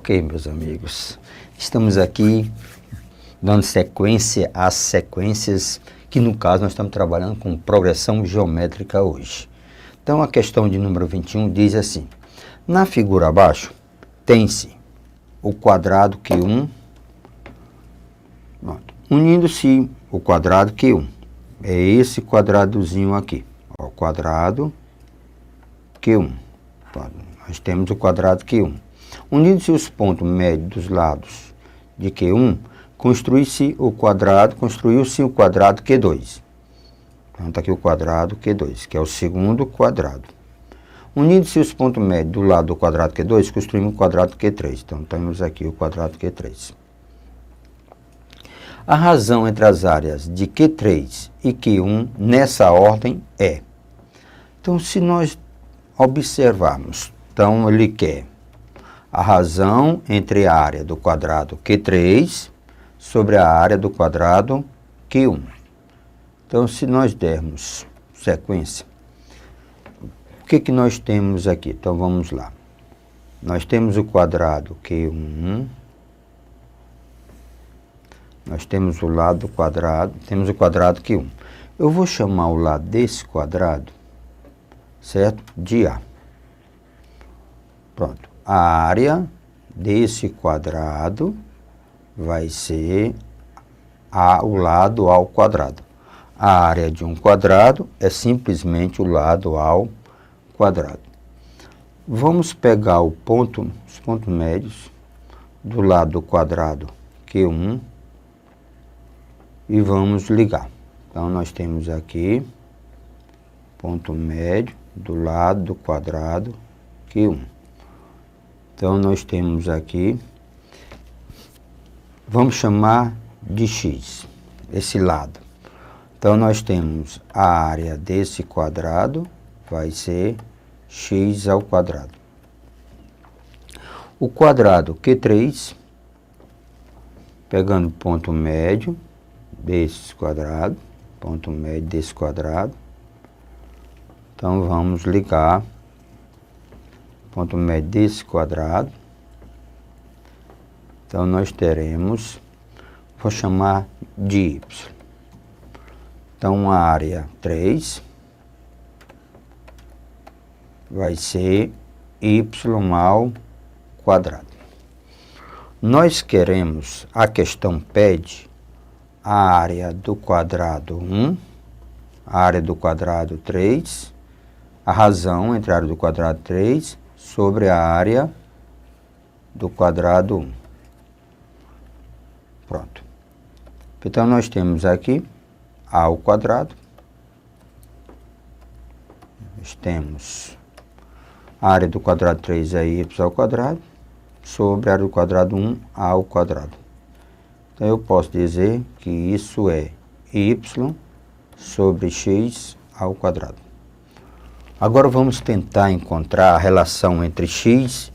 Ok, meus amigos, estamos aqui dando sequência às sequências que, no caso, nós estamos trabalhando com progressão geométrica hoje. Então, a questão de número 21 diz assim: na figura abaixo, tem-se o quadrado Q1, unindo-se o quadrado Q1. É esse quadradozinho aqui, ó, o quadrado Q1. Nós temos o quadrado Q1. Unindo-se os pontos médios dos lados de Q1, construiu-se o quadrado Q2. Então, está aqui o quadrado Q2, que é o segundo quadrado. Unindo-se os pontos médios do lado do quadrado Q2, construímos o quadrado Q3. Então, temos aqui o quadrado Q3. A razão entre as áreas de Q3 e Q1 nessa ordem é. Então, se nós observarmos, então ele quer a razão entre a área do quadrado Q3 sobre a área do quadrado Q1. Então, se nós dermos sequência, o que nós temos aqui? Então, vamos lá. Nós temos o quadrado Q1, nós temos o lado do quadrado, temos o quadrado Q1. Eu vou chamar o lado desse quadrado, certo? De A. Pronto. A área desse quadrado vai ser o lado ao quadrado. A área de um quadrado é simplesmente o lado ao quadrado. Vamos pegar os pontos médios do lado do quadrado Q1 e vamos ligar. Então, nós temos aqui ponto médio do lado do quadrado Q1. Então, nós temos aqui, vamos chamar de X, esse lado. Então, nós temos a área desse quadrado, vai ser X ao quadrado. O quadrado Q3, pegando ponto médio desse quadrado, ponto médio desse quadrado. Então, vamos ligar ponto médio desse quadrado. Então, nós teremos, vou chamar de Y. Então, a área 3 vai ser Y ao quadrado. Nós queremos, a questão pede a área do quadrado 1, a área do quadrado 3, a razão entre a área do quadrado 3 sobre a área do quadrado 1. Pronto. Então, nós temos aqui A ao quadrado. Nós temos a área do quadrado 3 é Y ao quadrado, sobre a área do quadrado 1, A ao quadrado. Então, eu posso dizer que isso é Y sobre X ao quadrado. Agora, vamos tentar encontrar a relação entre X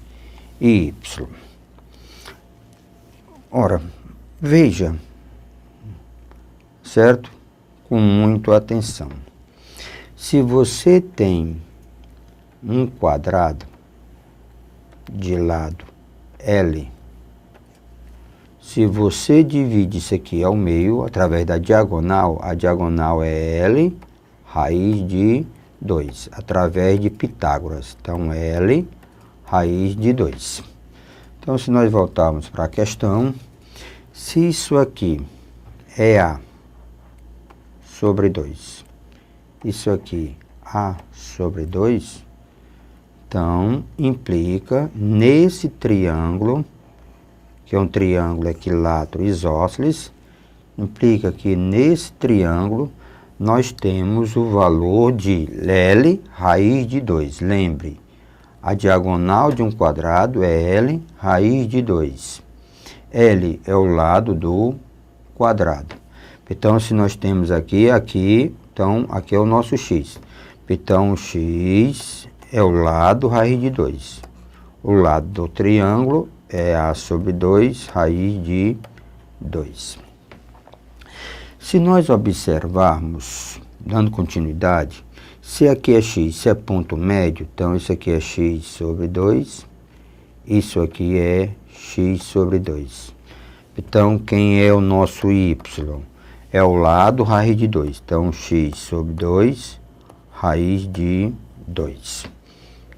e Y. Ora, veja, certo? Com muita atenção. Se você tem um quadrado de lado L, se você divide isso aqui ao meio, através da diagonal, a diagonal é L, raiz de 2, através de Pitágoras. Então, L, raiz de 2. Então, se nós voltarmos para a questão, se isso aqui é A sobre 2, isso aqui A sobre 2, então, implica nesse triângulo, que é um triângulo equilátero isósceles, implica que nesse triângulo nós temos o valor de L, raiz de 2. Lembre, a diagonal de um quadrado é L, raiz de 2. L é o lado do quadrado. Então, se nós temos aqui, então, aqui é o nosso X. Então, o X é o lado raiz de 2. O lado do triângulo é A sobre 2, raiz de 2. Se nós observarmos, dando continuidade, se aqui é X, se é ponto médio, então isso aqui é X sobre 2, isso aqui é x sobre 2. Então, quem é o nosso y? É o lado raiz de 2. Então, x sobre 2, raiz de 2.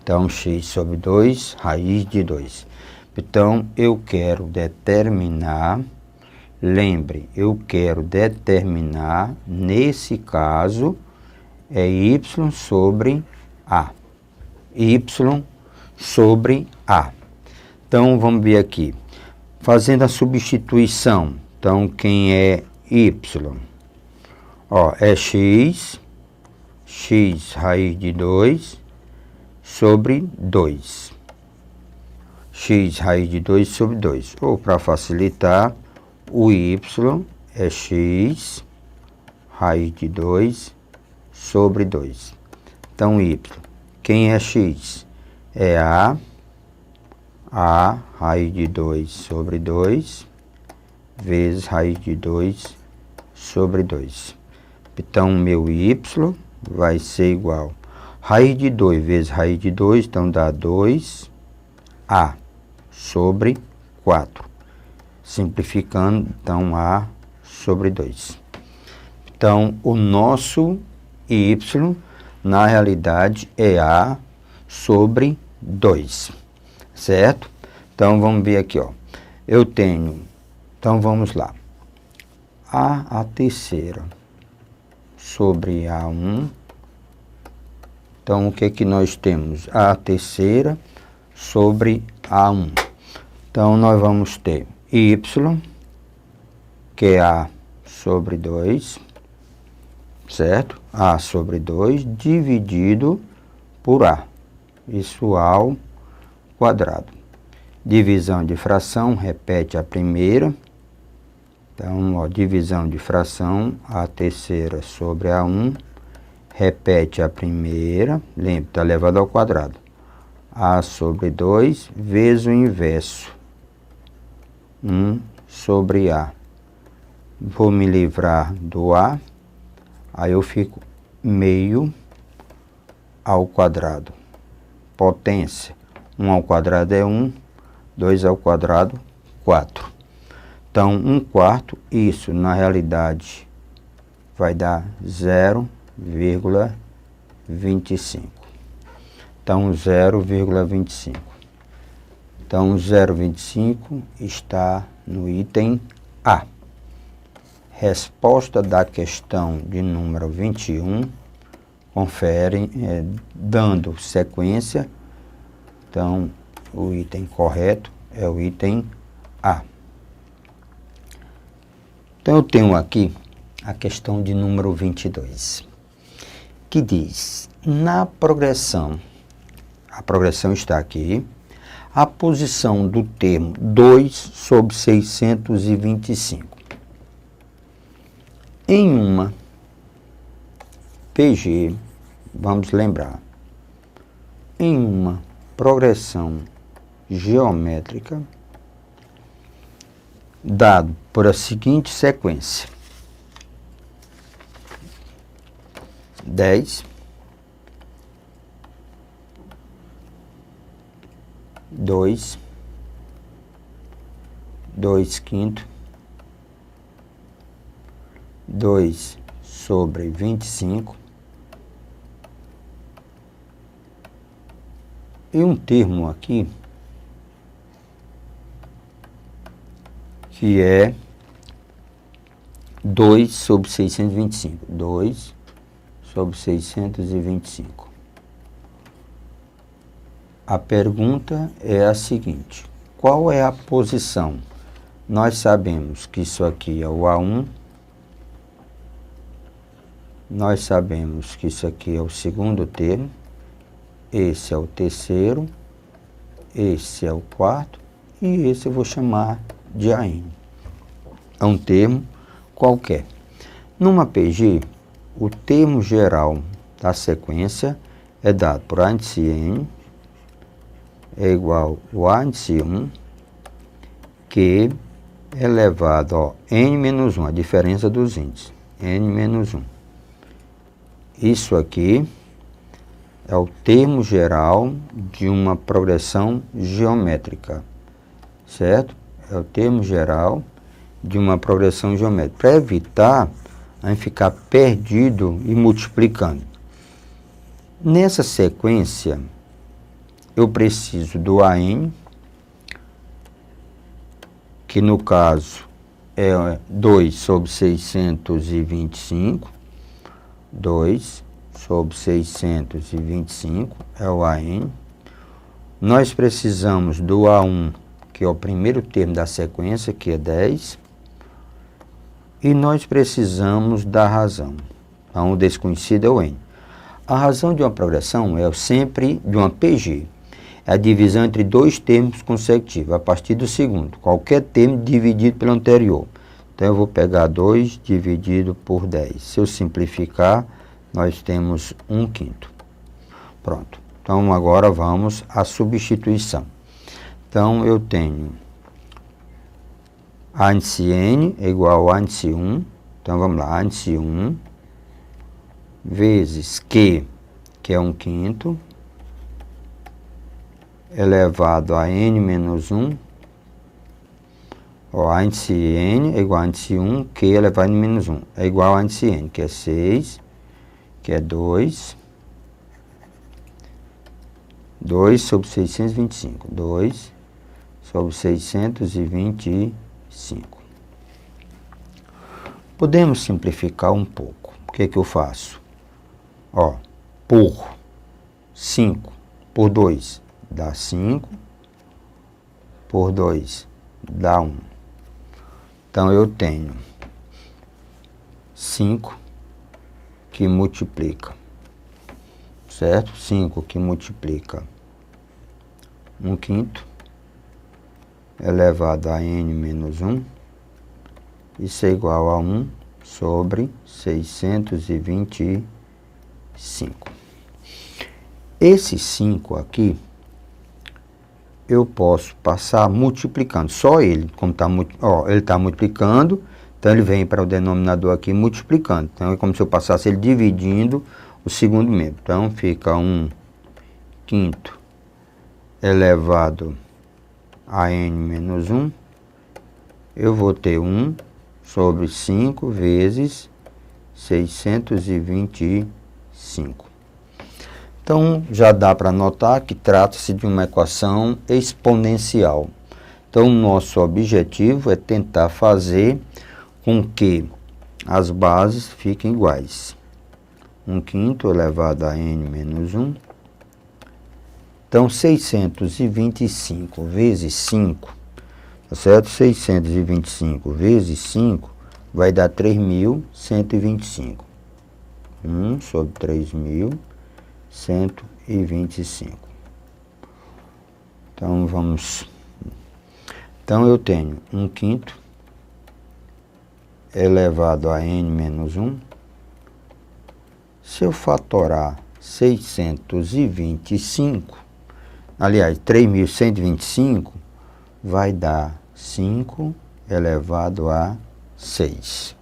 Então, x sobre 2, raiz de 2. Então, eu quero determinar, lembre, eu quero determinar, nesse caso, é y sobre a. Y sobre a. Então, vamos ver aqui. Fazendo a substituição. Então, quem é y? Ó, é x raiz de 2 sobre 2. X raiz de 2 sobre 2. Ou, para facilitar, o y é x raiz de 2 sobre 2. Então, y. Quem é x? É a raiz de 2 sobre 2 vezes raiz de 2 sobre 2. Então, meu y vai ser igual raiz de 2 vezes raiz de 2, então dá 2a sobre 4. Simplificando, então, a sobre 2. Então, o nosso y, na realidade, é a sobre 2. Certo? Então, vamos ver aqui, ó. Eu tenho, então, vamos lá. A terceira sobre A1. Então, o que que nós temos? A terceira sobre A1. Então, nós vamos ter y, que é A sobre 2, certo? A sobre 2 dividido por A. Isso ao quadrado. Divisão de fração, repete a primeira. Então, ó, divisão de fração, a terceira sobre A1, repete a primeira, lembra, está elevado ao quadrado. A sobre 2 vezes o inverso, 1 sobre A. Vou me livrar do A, aí eu fico meio ao quadrado. Potência, 1 ao quadrado é 1, 2 ao quadrado, 4. Então, 1/4, isso na realidade vai dar 0,25. Então, 0,25. Então, 0,25 está no item A. Resposta da questão de número 21. Confere, dando sequência. Então, o item correto é o item A. Então, eu tenho aqui a questão de número 22, que diz, na progressão, a progressão está aqui, a posição do termo 2 sobre 625. Em uma PG, vamos lembrar, em uma progressão geométrica, dado por a seguinte sequência: 10, 2, 2/5, 2 sobre 25, e um termo aqui que é 2 sobre 625. 2 sobre 625. A pergunta é a seguinte: qual é a posição? Nós sabemos que isso aqui é o A1. Nós sabemos que isso aqui é o segundo termo. Esse é o terceiro. Esse é o quarto. E esse eu vou chamar de AN. É um termo qualquer. Numa PG, o termo geral da sequência é dado por A índice N é igual ao A índice 1, que é elevado a N menos 1, a diferença dos índices, N menos 1. Isso aqui é o termo geral de uma progressão geométrica. certo? É o termo geral de uma progressão geométrica, para evitar a gente ficar perdido e multiplicando. Nessa sequência, eu preciso do AN, que no caso é 2 sobre 625, 2 sobre 625 é o AN. Nós precisamos do A1, que é o primeiro termo da sequência, que é 10. E nós precisamos da razão. Então, o desconhecido é o N. A razão de uma progressão é sempre de uma PG. É a divisão entre dois termos consecutivos, a partir do segundo. Qualquer termo dividido pelo anterior. Então, eu vou pegar 2 dividido por 10. Se eu simplificar, nós temos 1/5. Pronto. Então, agora vamos à substituição. Então, eu tenho A índice N é igual a índice 1. Então, vamos lá. A índice 1 vezes Q, que é 1/5, elevado a N menos 1. Ó, a índice N é igual a índice 1, Q elevado a N menos 1. É igual a índice N, que é 6, que é 2. 2 sobre 625. 2 sobre 625. Podemos simplificar um pouco. O que é que eu faço? Ó, por 5 por 2 dá 5, por 2 dá 1. Então, eu tenho 5 que multiplica, certo? 5 que multiplica 1/5 elevado a N menos 1. Isso é igual a 1 sobre 625. Esse 5 aqui, eu posso passar multiplicando, só ele, como ele está multiplicando, então ele vem para o denominador aqui multiplicando. Então é como se eu passasse ele dividindo o segundo membro. Então fica 1/5 elevado a N menos 1. Eu vou ter 1 sobre 5 vezes 625. Então, já dá para notar que trata-se de uma equação exponencial. Então, o nosso objetivo é tentar fazer com que as bases fiquem iguais. 1/5 elevado a N menos 1. Então, 625 vezes 5, tá certo? 625 vezes 5 vai dar 3.125. 1 sobre 3.125. Então, vamos... Então, eu tenho 1/5 elevado a N menos 1. Se eu fatorar 625, aliás, 3.125, vai dar 5 elevado a 6,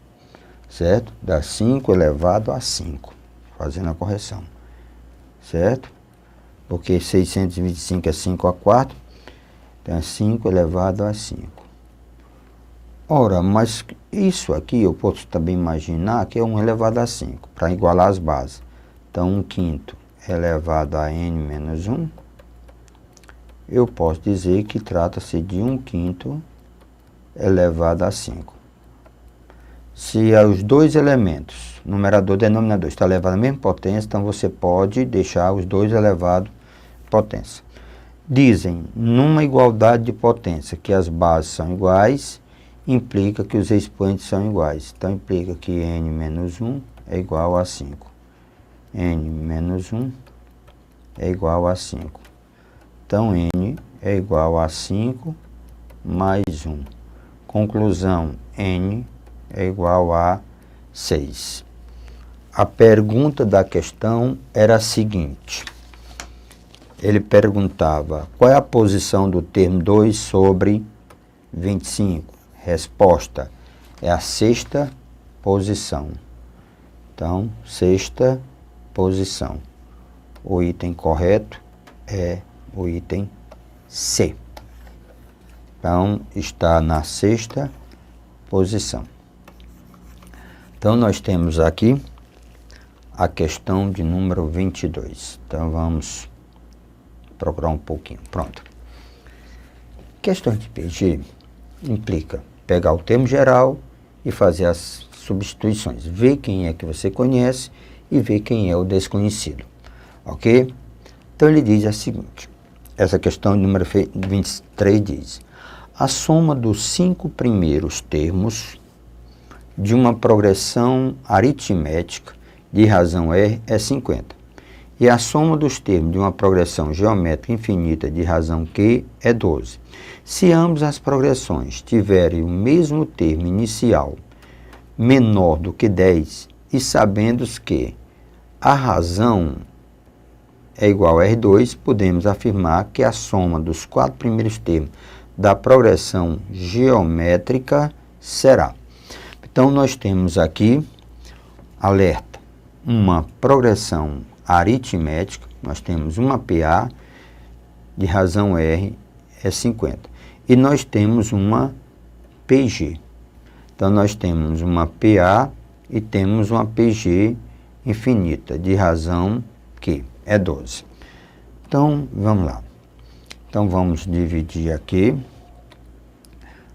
certo? Dá 5 elevado a 5, fazendo a correção, certo? Porque 625 é 5 a 4, então é 5 elevado a 5. Ora, mas isso aqui eu posso também imaginar que é 1 elevado a 5, para igualar as bases. Então, 1/5 elevado a N menos 1, eu posso dizer que trata-se de 1/5 elevado a 5. Se os dois elementos, numerador e denominador, está elevado à mesma potência, então você pode deixar os dois elevados à potência. Dizem, numa igualdade de potência, que as bases são iguais, implica que os expoentes são iguais. Então, implica que N menos 1 é igual a 5. N menos 1 é igual a 5. Então, N é igual a 5 mais 1. Conclusão, N é igual a 6. A pergunta da questão era a seguinte. Ele perguntava, qual é a posição do termo 2 sobre 25? Resposta, é a sexta posição. Então, sexta posição. O item correto é o item C. Então, está na sexta posição. Então, nós temos aqui a questão de número 22. Então, vamos procurar um pouquinho. Pronto. Questão de PG implica pegar o termo geral e fazer as substituições. Ver quem é que você conhece e ver quem é o desconhecido. Ok? Então, ele diz a seguinte. Essa questão de número 23 diz: a soma dos 5 primeiros termos de uma progressão aritmética de razão R é 50. E a soma dos termos de uma progressão geométrica infinita de razão Q é 12. Se ambas as progressões tiverem o mesmo termo inicial menor do que 10, e sabendo que a razão é igual a R2, podemos afirmar que a soma dos 4 primeiros termos da progressão geométrica será. Então, nós temos aqui, alerta, uma progressão aritmética, nós temos uma PA de razão R é 50. E nós temos uma PG. Então, nós temos uma PA e temos uma PG infinita de razão Q. É 12. Então, vamos lá. Então, vamos dividir aqui.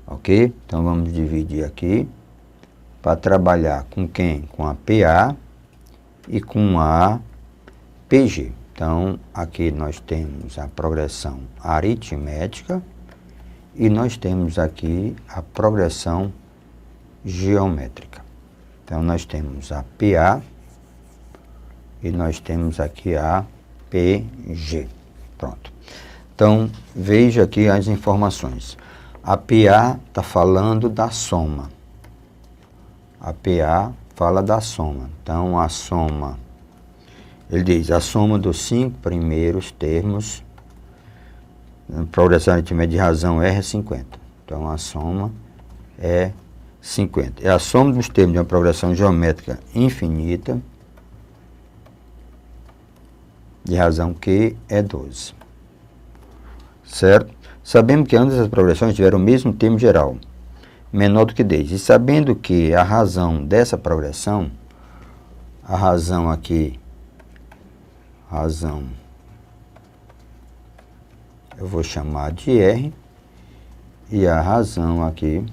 Ok? Então, vamos dividir aqui para trabalhar com quem? Com a PA e com a PG. Então, aqui nós temos a progressão aritmética e nós temos aqui a progressão geométrica. Então, nós temos a PA e nós temos aqui a PG. Pronto. Então, veja aqui as informações. A PA está falando da soma. A PA fala da soma. Então, a soma, ele diz, a soma dos 5 primeiros termos, progressão aritmética de razão R é 50. Então, a soma é 50. É a soma dos termos de uma progressão geométrica infinita de razão Q é 12. Certo? Sabemos que ambas as progressões tiveram o mesmo termo geral, menor do que 10. E sabendo que a razão dessa progressão, a razão aqui, eu vou chamar de R, e a razão aqui,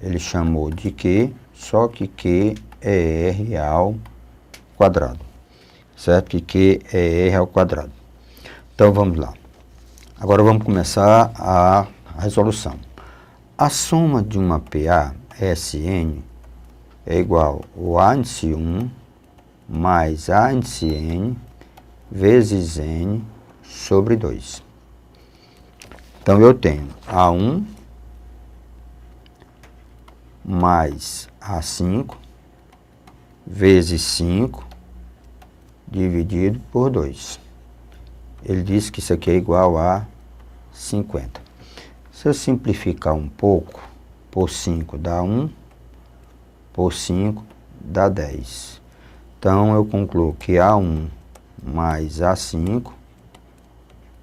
ele chamou de Q, só que Q é R ao quadrado. Certo? Que Q é R ao quadrado. Então, vamos lá. Agora, vamos começar a resolução. A soma de uma PA SN é igual ao A índice 1 mais A índice N vezes N sobre 2. Então, eu tenho A1 mais A5 vezes 5 dividido por 2. Ele diz que isso aqui é igual a 50. Se eu simplificar um pouco, por 5 dá 1, por 5 dá 10. Então, eu concluo que A1 mais A5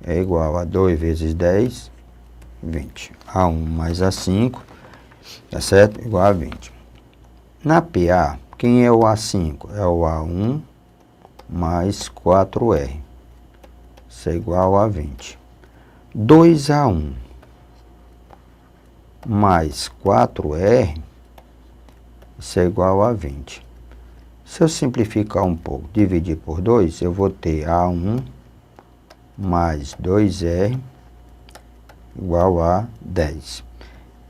é igual a 2 vezes 10, 20. A1 mais A5, tá certo? Igual a 20. Na PA, quem é o A5? É o A1 mais 4R. Isso é igual a 20. 2A1 mais 4R, isso é igual a 20. Se eu simplificar um pouco, dividir por 2, eu vou ter A1 mais 2R igual a 10.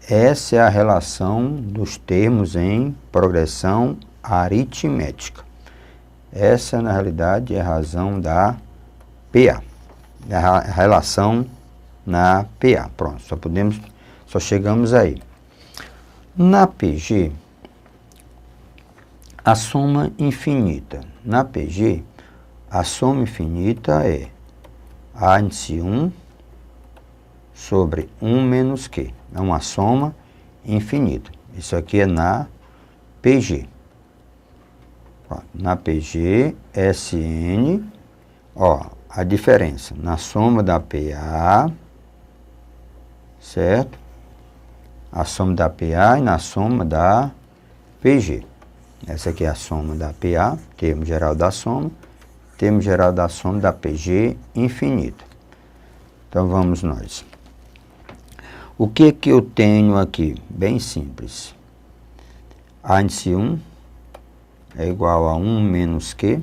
Essa é a relação dos termos em progressão aritmética. Essa, na realidade, é a razão da PA. É a relação na PA. Pronto, só chegamos aí. Na PG, a soma infinita. Na PG, a soma infinita é A índice 1 sobre 1 menos Q. É uma soma infinita. Isso aqui é na PG. Na PG, SN, ó, a diferença na soma da PA certo? A soma da PA e na soma da PG. Essa aqui é a soma da PA, termo geral da soma, termo geral da soma da PG infinito. Então vamos nós. O que que eu tenho aqui? Bem simples. A índice 1 é igual a 1 menos Q,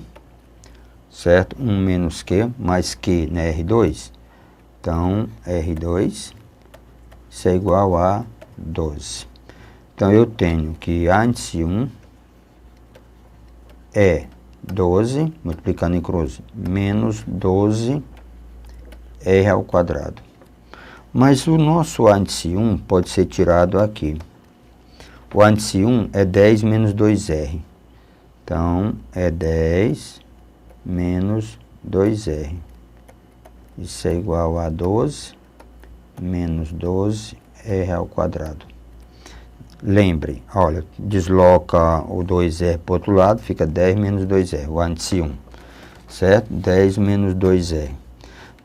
certo? 1 menos Q mais Q na R2. Então, R2, isso é igual a 12. Então, eu tenho que a índice 1 é 12, multiplicando em cruz, menos 12 R ao quadrado. Mas o nosso índice 1 pode ser tirado aqui. O índice 1 é 10 menos 2R. Então, é 10 menos 2R. Isso é igual a 12 menos 12 R ao quadrado. Lembre, olha, desloca o 2R para o outro lado, fica 10 menos 2R, o índice 1, certo? 10 menos 2R.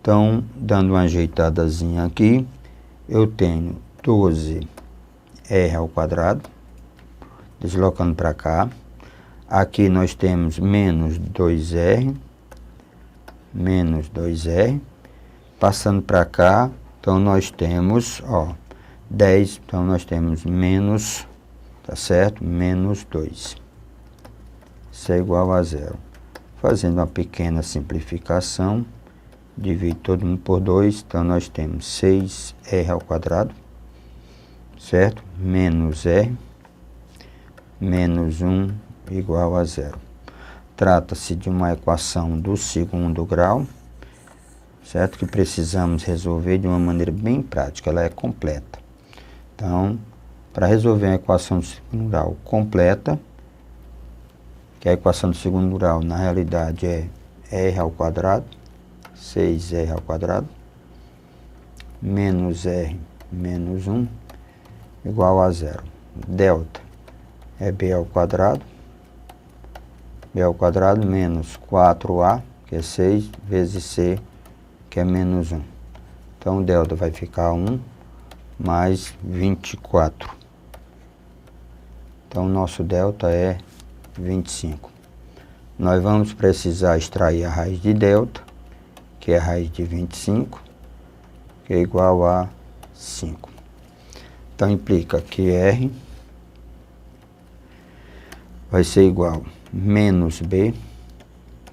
Então, dando uma ajeitadazinha aqui, eu tenho 12R ao quadrado, deslocando para cá. Aqui nós temos menos 2R, passando para cá, então nós temos, ó, 10, então nós temos menos, tá certo? Menos 2. Isso é igual a 0. Fazendo uma pequena simplificação, divide todo mundo por 2, então nós temos 6R ao quadrado, certo? Menos R, menos 1 igual a 0. Trata-se de uma equação do segundo grau, certo? Que precisamos resolver de uma maneira bem prática, ela é completa. Então, para resolver a equação do segundo grau completa, que a equação do segundo grau na realidade é R ao quadrado, 6R ao quadrado, menos R menos 1 igual a 0. Delta é B ao quadrado menos 4A, que é 6, vezes C, que é menos 1. Então, o delta vai ficar 1 mais 24. Então, nosso delta é 25. Nós vamos precisar extrair a raiz de delta, que é a raiz de 25, que é igual a 5. Então, implica que R vai ser igual a menos B,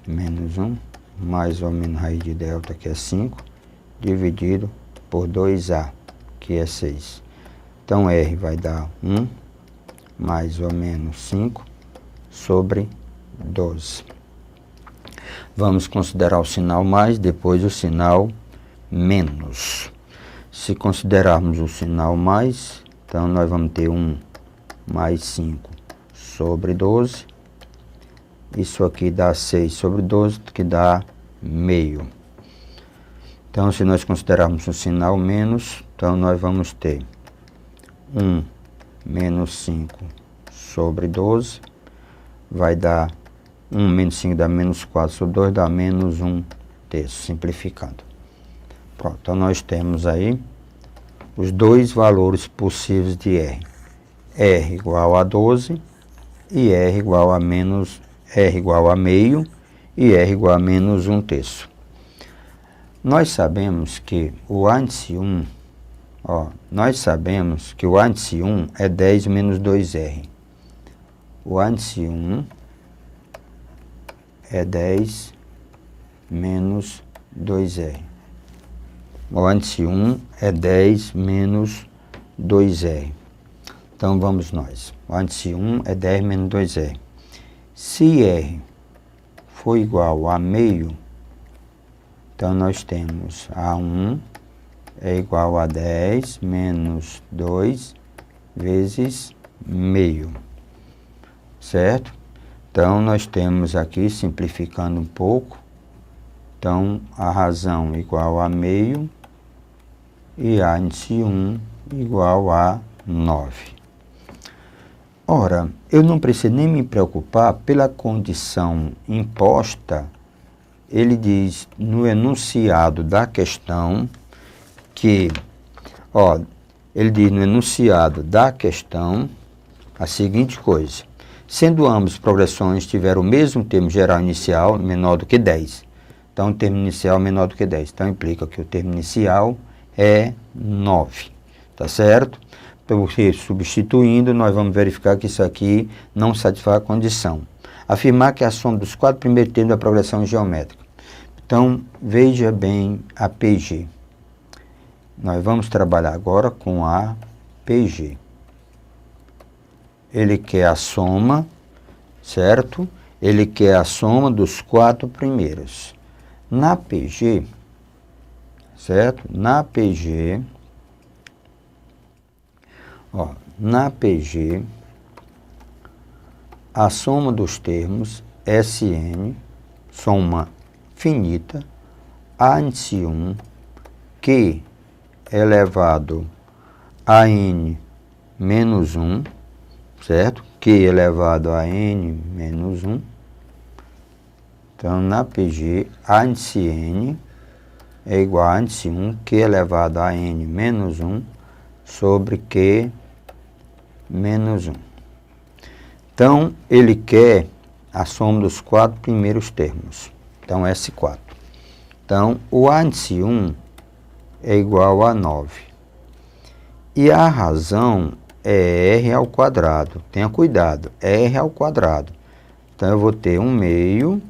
menos 1, mais ou menos raiz de delta, que é 5, dividido por 2A, que é 6. Então, R vai dar 1, mais ou menos 5, sobre 12. Vamos considerar o sinal mais, depois o sinal menos. Se considerarmos o sinal mais, então nós vamos ter 1 mais 5 sobre 12. Isso aqui dá 6 sobre 12, que dá meio. Então, se nós considerarmos o sinal menos, então nós vamos ter 1 menos 5 sobre 12, vai dar 1 menos 5 dá menos 4 sobre 2, dá menos 1 terço, simplificando. Pronto, então nós temos aí os dois valores possíveis de R. R igual a 12 e R igual a menos, R igual a meio e R igual a menos 1 terço. Nós sabemos que o índice 1, nós sabemos que o índice 1 é 10 menos 2R. O índice 1 é 10 menos 2R. O índice 1 é 10 menos 2R. Então, vamos nós. O índice 1 é 10 menos 2R. Se R for igual a meio, então nós temos A1 é igual a 10 menos 2 vezes meio, certo? Então, nós temos aqui, simplificando um pouco, então, a razão igual a meio e a índice 1 igual a 9. Ora, eu não preciso nem me preocupar pela condição imposta. Ele diz no enunciado da questão que, ele diz no enunciado da questão a seguinte coisa: sendo ambas progressões tiver o mesmo termo geral inicial menor do que 10. Então, o termo inicial menor do que 10. Então, implica que o termo inicial é 9. Tá certo? Porque substituindo, nós vamos verificar que isso aqui não satisfaz a condição. Afirmar que a soma dos 4 primeiros termos da progressão geométrica. Então, veja bem a PG. Nós vamos trabalhar agora com a PG. Ele quer a soma, certo? Ele quer a soma dos 4 primeiros. Na PG, certo? Na PG, na PG, a soma dos termos Sn, soma finita, a índice 1, Q elevado a n menos 1, certo? Q elevado a n menos 1. Então, na PG, a índice n é igual a índice 1, Q elevado a n menos 1, sobre Q menos 1. Então, ele quer a soma dos 4 primeiros termos. Então, S4. Então, o A índice 1 é igual a 9. E a razão é R ao quadrado. Tenha cuidado, R ao quadrado. Então, eu vou ter 1 meio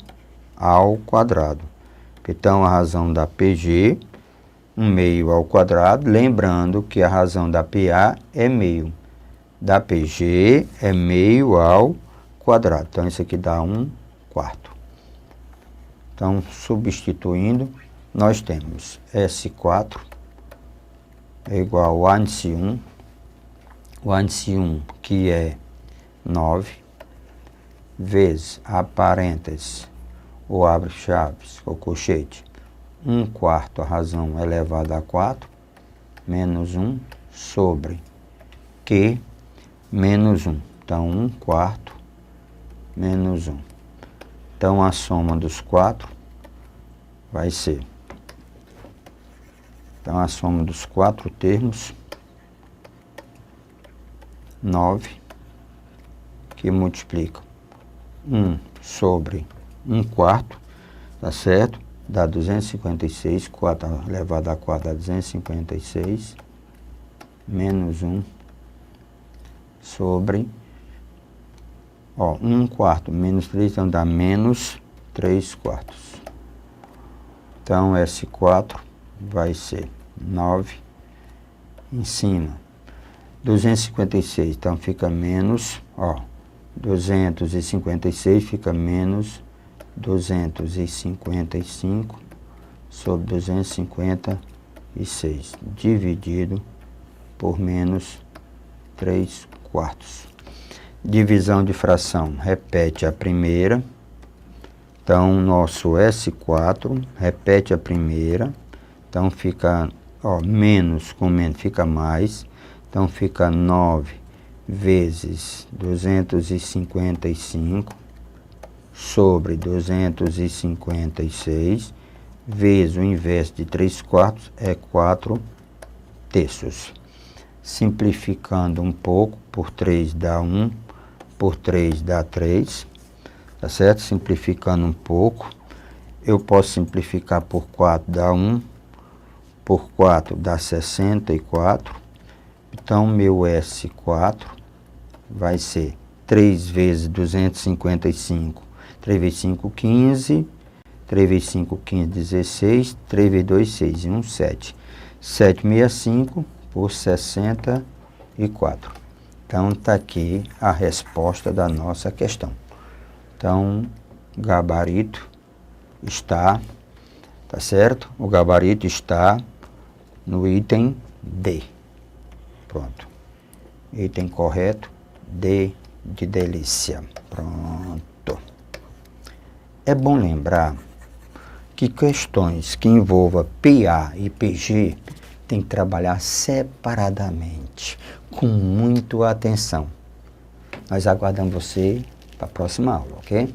ao quadrado. Então, a razão da PG, 1 meio ao quadrado. Lembrando que a razão da PA é meio. Da PG é meio ao quadrado. Então, isso aqui dá 1 quarto. Então, substituindo, nós temos S4 é igual a índice 1. O índice 1, que é 9, vezes a parêntese, ou abre chaves, ou colchete, 1 quarto a razão elevada a 4, menos 1, sobre Q menos 1. Então, 1 quarto menos 1. Então, a soma dos 4 vai ser. Então, a soma dos 4 termos, 9, que multiplica 1 sobre 1 quarto, tá certo? Dá 256, 4 elevado a 4 dá 256, menos 1 sobre, 1 quarto menos 3, então dá menos 3 quartos. Então, S4 vai ser 9 em cima. 256, então fica menos, 256 fica menos 255 sobre 256, dividido por menos 3 quartos. Divisão de fração, repete a primeira. Então, nosso S4 repete a primeira. Então, fica, menos com menos fica mais. Então, fica 9 vezes 255 sobre 256, vezes o inverso de 3 quartos, é 4 terços. Simplificando um pouco, por 3 dá 1, por 3 dá 3, tá certo? Simplificando um pouco, eu posso simplificar por 4, dá 1, por 4 dá 64. Então, meu S4 vai ser 3 vezes 255, 3 vezes 5, 15, 3 vezes 5, 15, 16, 3 vezes 2, 6, e 1, 7. 765 por 64. Então, está aqui a resposta da nossa questão. Então, o gabarito está, tá certo? O gabarito está no item D. Pronto. Item correto, D de delícia. Pronto. É bom lembrar que questões que envolvam PA e PG tem que trabalhar separadamente, com muita atenção. Nós aguardamos você para a próxima aula, ok?